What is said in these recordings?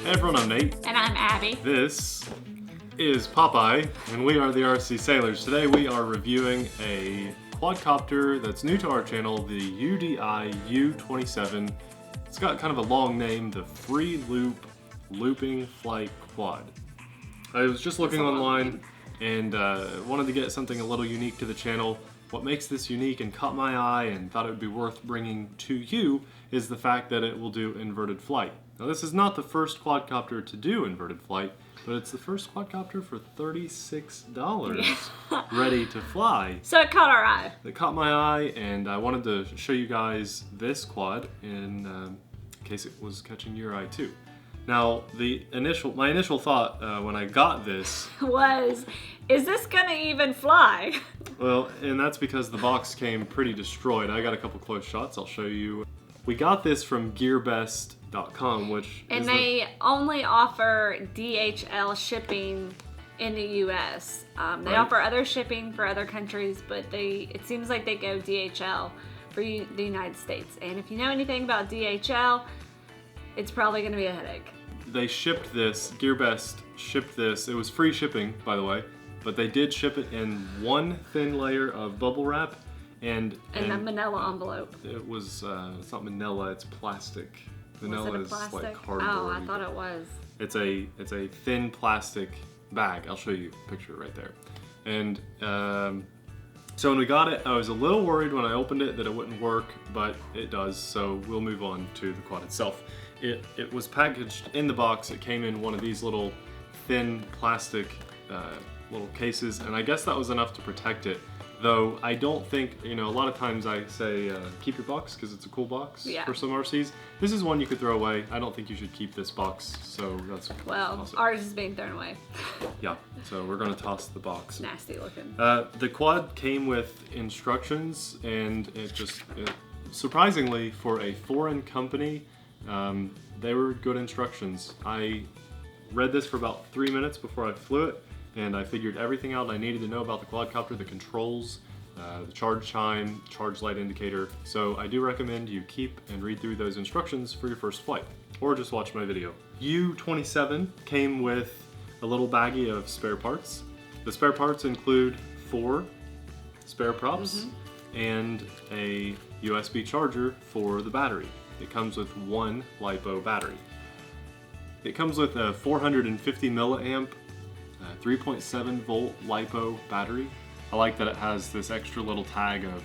Hey everyone, I'm Nate. And I'm Abby. This is Popeye, and we are the TheRcSaylors. Today we are reviewing a quadcopter that's new to our channel, the Udi U27. It's got kind of a long name, the Free Loop Looping Flight Quad. I was just looking online and wanted to get something a little unique to the channel. What makes this unique and caught my eye and thought it would be worth bringing to you is the fact that it will do inverted flight. Now this is not the first quadcopter to do inverted flight, but it's the first quadcopter for $36 ready to fly. So it caught our eye. It caught my eye, and I wanted to show you guys this quad in case it was catching your eye too. Now, my initial thought when I got this was, is this gonna even fly? Well, and that's because the box came pretty destroyed. I got a couple close shots, I'll show you. We got this from gearbest.com, which and they only offer DHL shipping in the US. They offer other shipping for other countries, but it seems like they go DHL for the United States. And if you know anything about DHL, it's probably gonna be a headache. They shipped this, GearBest shipped this, it was free shipping, by the way, but they did ship it in one thin layer of bubble wrap and a manila envelope. It was, it's not manila, it's plastic. Manila is plastic? like cardboard. Oh, I thought it was. It's a thin plastic bag. I'll show you a picture right there. And so when we got it, I was a little worried when I opened it that it wouldn't work, but it does, so we'll move on to the quad itself. It was packaged in the box. It came in one of these little thin plastic little cases, and I guess that was enough to protect it. Though I don't think, a lot of times I say keep your box because it's a cool box for some RCs. This is one you could throw away. I don't think you should keep this box, so that's ours is being thrown away. Yeah, so we're gonna toss the box. Nasty looking. The quad came with instructions, and surprisingly for a foreign company, they were good instructions. I read this for about 3 minutes before I flew it, and I figured everything out I needed to know about the quadcopter, the controls, the charge chime, charge light indicator. So I do recommend you keep and read through those instructions for your first flight, or just watch my video. U27 came with a little baggie of spare parts. The spare parts include 4 spare props and a USB charger for the battery. It comes with 1 LiPo battery. It comes with a 450 milliamp 3.7 volt LiPo battery. I like that it has this extra little tag of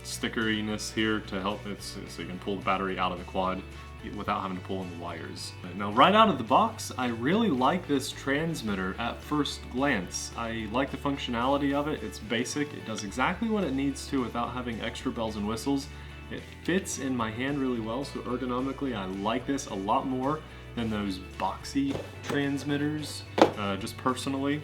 stickeriness here to help it so you can pull the battery out of the quad without having to pull in the wires. Now right out of the box, I really like this transmitter at first glance. I like the functionality of it. It's basic. It does exactly what it needs to without having extra bells and whistles. It fits in my hand really well, so ergonomically I like this a lot more than those boxy transmitters, just personally.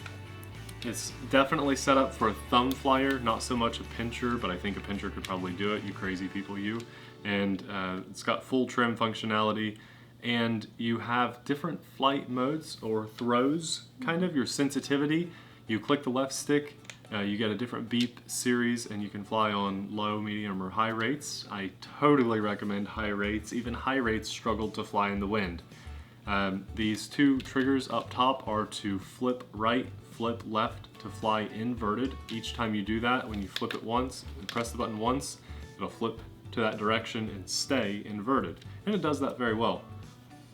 It's definitely set up for a thumb flyer, not so much a pincher, but I think a pincher could probably do it, you crazy people, you. And it's got full trim functionality, and you have different flight modes, or throws, kind of, your sensitivity. You click the left stick, you get a different beep series, and you can fly on low, medium, or high rates. I totally recommend high rates. Even high rates struggle to fly in the wind. These 2 triggers up top are to flip right, flip left to fly inverted. Each time you do that, when you flip it once and press the button once, it'll flip to that direction and stay inverted. And it does that very well.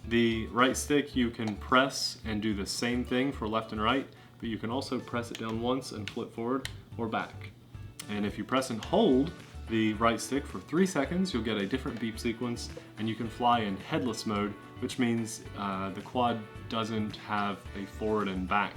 The right stick you can press and do the same thing for left and right, but you can also press it down once and flip forward or back. And if you press and hold the right stick for 3 seconds, you'll get a different beep sequence, and you can fly in headless mode, which means the quad doesn't have a forward and back.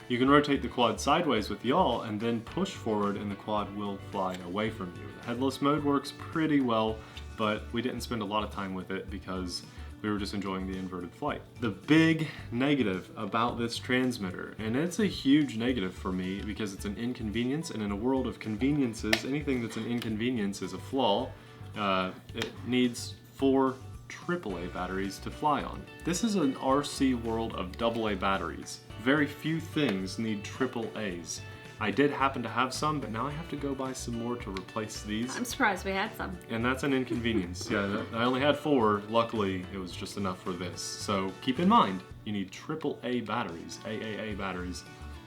You can rotate the quad sideways with yaw and then push forward, and the quad will fly away from you. The headless mode works pretty well, but we didn't spend a lot of time with it because we were just enjoying the inverted flight. The big negative about this transmitter, and it's a huge negative for me because it's an inconvenience, and in a world of conveniences, anything that's an inconvenience is a flaw. It needs 4 AAA batteries to fly on. This is an RC world of AA batteries. Very few things need AAAs. I did happen to have some, but now I have to go buy some more to replace these. I'm surprised we had some. And that's an inconvenience. Yeah, I only had 4. Luckily, it was just enough for this. So keep in mind, you need AAA batteries, AAA batteries,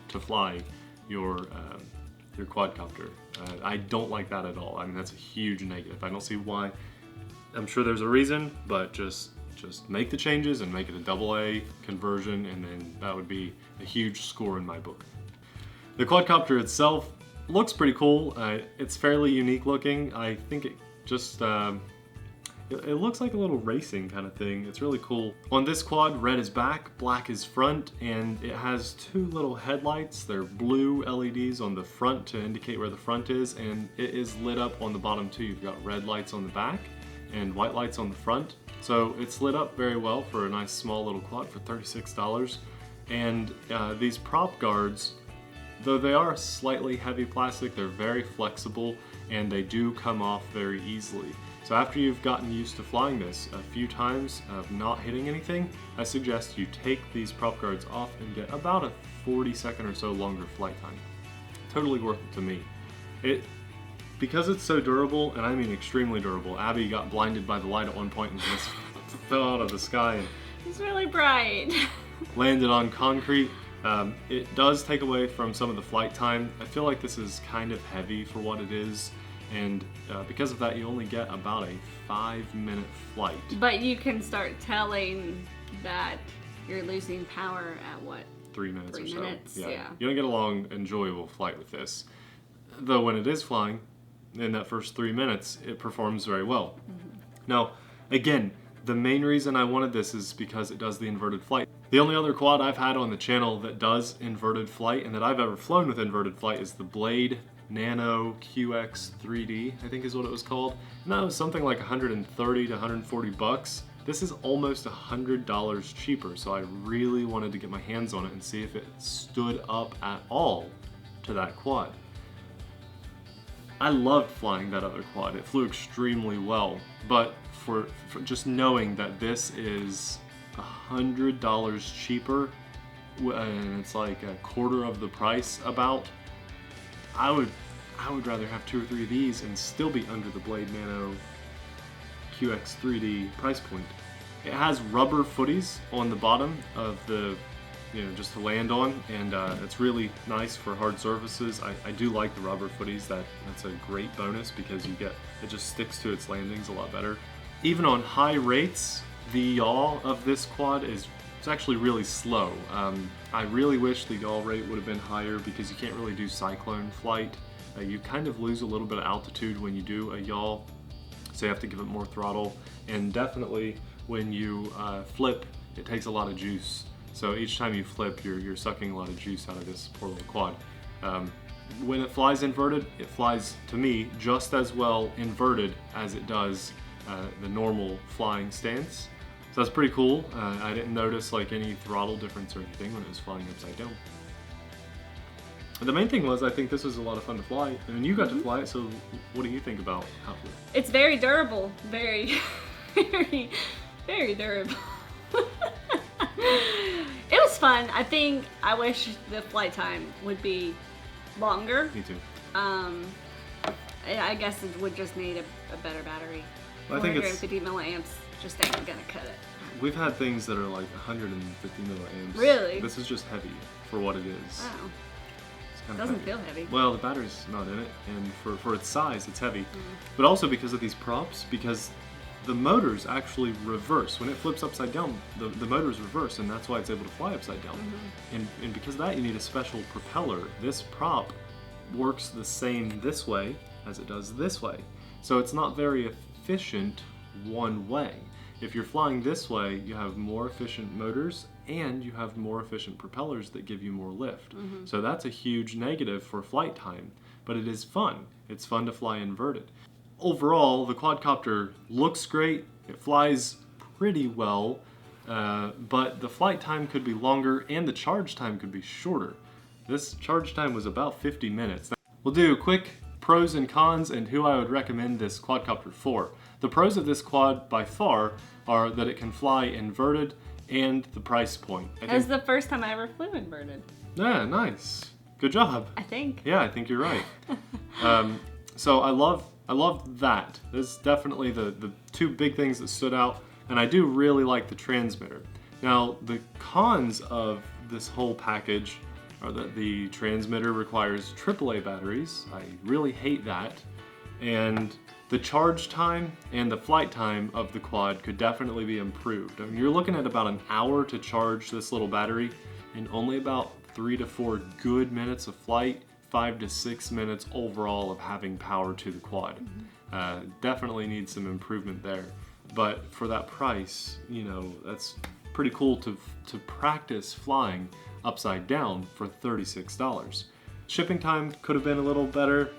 to fly your quadcopter. I don't like that at all. I mean, that's a huge negative. I don't see why. I'm sure there's a reason, but just make the changes and make it a AA conversion, and then that would be a huge score in my book. The quadcopter itself looks pretty cool. It's fairly unique looking. I think it just, it looks like a little racing kind of thing. It's really cool. On this quad, red is back, black is front, and it has 2 little headlights. They're blue LEDs on the front to indicate where the front is, and it is lit up on the bottom too. You've got red lights on the back and white lights on the front. So it's lit up very well for a nice small little quad for $36. And these prop guards, though they are slightly heavy plastic, they're very flexible and they do come off very easily. So after you've gotten used to flying this a few times of not hitting anything, I suggest you take these prop guards off and get about a 40-second or so longer flight time. Totally worth it to me. Because it's so durable, and I mean extremely durable. Abby got blinded by the light at one point and just fell out of the sky and It's really bright. landed on concrete. It does take away from some of the flight time. I feel like this is kind of heavy for what it is, and because of that you only get about a 5-minute flight. But you can start telling that you're losing power at what? 3 minutes 3 or so. minutes, yeah. You don't get a long, enjoyable flight with this. Though when it is flying, in that first 3 minutes, it performs very well. Now, again, the main reason I wanted this is because it does the inverted flight. The only other quad I've had on the channel that does inverted flight and that I've ever flown with inverted flight is the Blade Nano QX 3D, I think is what it was called. And that was something like 130 to 140 bucks. This is almost $100 cheaper, so I really wanted to get my hands on it and see if it stood up at all to that quad. I loved flying that other quad. It flew extremely well, but for just knowing that this is $100 cheaper and it's like a quarter of the price about, I would rather have 2 or 3 of these and still be under the Blade Nano QX 3D price point. It has rubber footies on the bottom of the, just to land on, and it's really nice for hard surfaces. I do like the rubber footies. That's a great bonus because it just sticks to its landings a lot better. Even on high rates, the yaw of this quad it's actually really slow. I really wish the yaw rate would have been higher because you can't really do cyclone flight. You kind of lose a little bit of altitude when you do a yaw, so you have to give it more throttle. And definitely when you flip, it takes a lot of juice. So each time you flip, you're sucking a lot of juice out of this poor little quad. When it flies inverted, it flies, to me, just as well inverted as it does the normal flying stance. So that's pretty cool. I didn't notice like any throttle difference or anything when it was flying upside down. The main thing was I think this was a lot of fun to fly, and you got to fly it, so what do you think about how it flew? It's very durable. Very, very, very durable. It was fun. I wish the flight time would be longer. Me too. I guess it would just need a better battery. Well, I think it's 450 milliamps just ain't gonna cut it. We've had things that are like 150 milliamps. Really? This is just heavy for what it is. Wow. It's It kind of doesn't heavy. feel heavy. Well, the battery's not in it, and for its size, it's heavy. But also because of these props, because the motors actually reverse. When it flips upside down, the motors reverse, and that's why it's able to fly upside down. And because of that, you need a special propeller. This prop works the same this way as it does this way. So it's not very efficient one way. If you're flying this way, you have more efficient motors and you have more efficient propellers that give you more lift. So that's a huge negative for flight time, but it is fun. It's fun to fly inverted. Overall, the quadcopter looks great. It flies pretty well, but the flight time could be longer and the charge time could be shorter. This charge time was about 50 minutes. We'll do quick pros and cons and who I would recommend this quadcopter for. The pros of this quad by far are that it can fly inverted and the price point. That was the first time I ever flew inverted. Yeah, nice. Good job. I think. Yeah, I think you're right. So I love that. This is definitely the two big things that stood out, and I do really like the transmitter. Now, the cons of this whole package are that the transmitter requires AAA batteries. I really hate that. And the charge time and the flight time of the quad could definitely be improved. I mean, you're looking at about an hour to charge this little battery and only about 3 to 4 good minutes of flight, 5 to 6 minutes overall of having power to the quad. Definitely needs some improvement there. But for that price, you know, that's pretty cool to practice flying upside down for $36. Shipping time could have been a little better,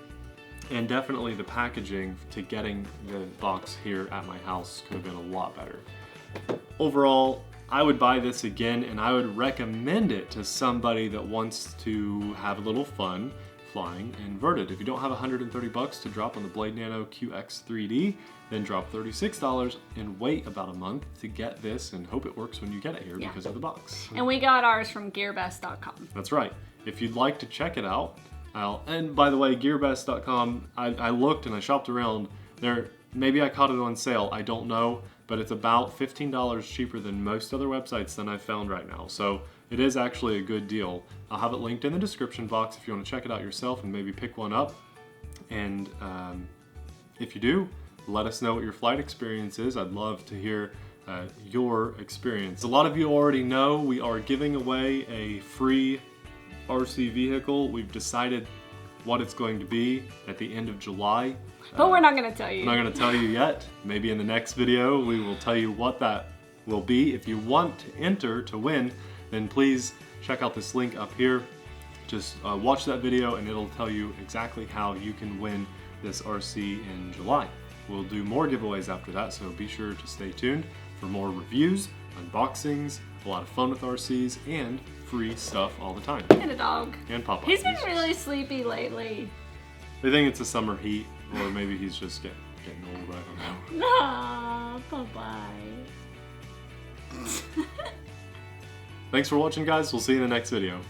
and definitely the packaging to getting the box here at my house could have been a lot better. Overall, I would buy this again, and I would recommend it to somebody that wants to have a little fun flying inverted. If you don't have $130 to drop on the Blade Nano QX 3D, then drop $36 and wait about a month to get this and hope it works when you get it here because of the box. And we got ours from gearbest.com. That's right. If you'd like to check it out, and by the way, gearbest.com, I looked and I shopped around there. Maybe I caught it on sale, I don't know, but it's about $15 cheaper than most other websites than I've found right now. So it is actually a good deal. I'll have it linked in the description box if you want to check it out yourself and maybe pick one up. And if you do, let us know what your flight experience is. I'd love to hear your experience. A lot of you already know we are giving away a free RC vehicle. We've decided what it's going to be at the end of July. But we're not going to tell you. I'm not going to tell you yet. Maybe in the next video we will tell you what that will be. If you want to enter to win, then please check out this link up here. Just watch that video and it'll tell you exactly how you can win this RC in July. We'll do more giveaways after that, so be sure to stay tuned for more reviews, unboxings, a lot of fun with RCs, and free stuff all the time. And a dog. And Papa. He's been really sleepy lately. I think it's the summer heat, or maybe he's just getting old, I don't know. Aw, bye-bye. Thanks for watching, guys. We'll see you in the next video.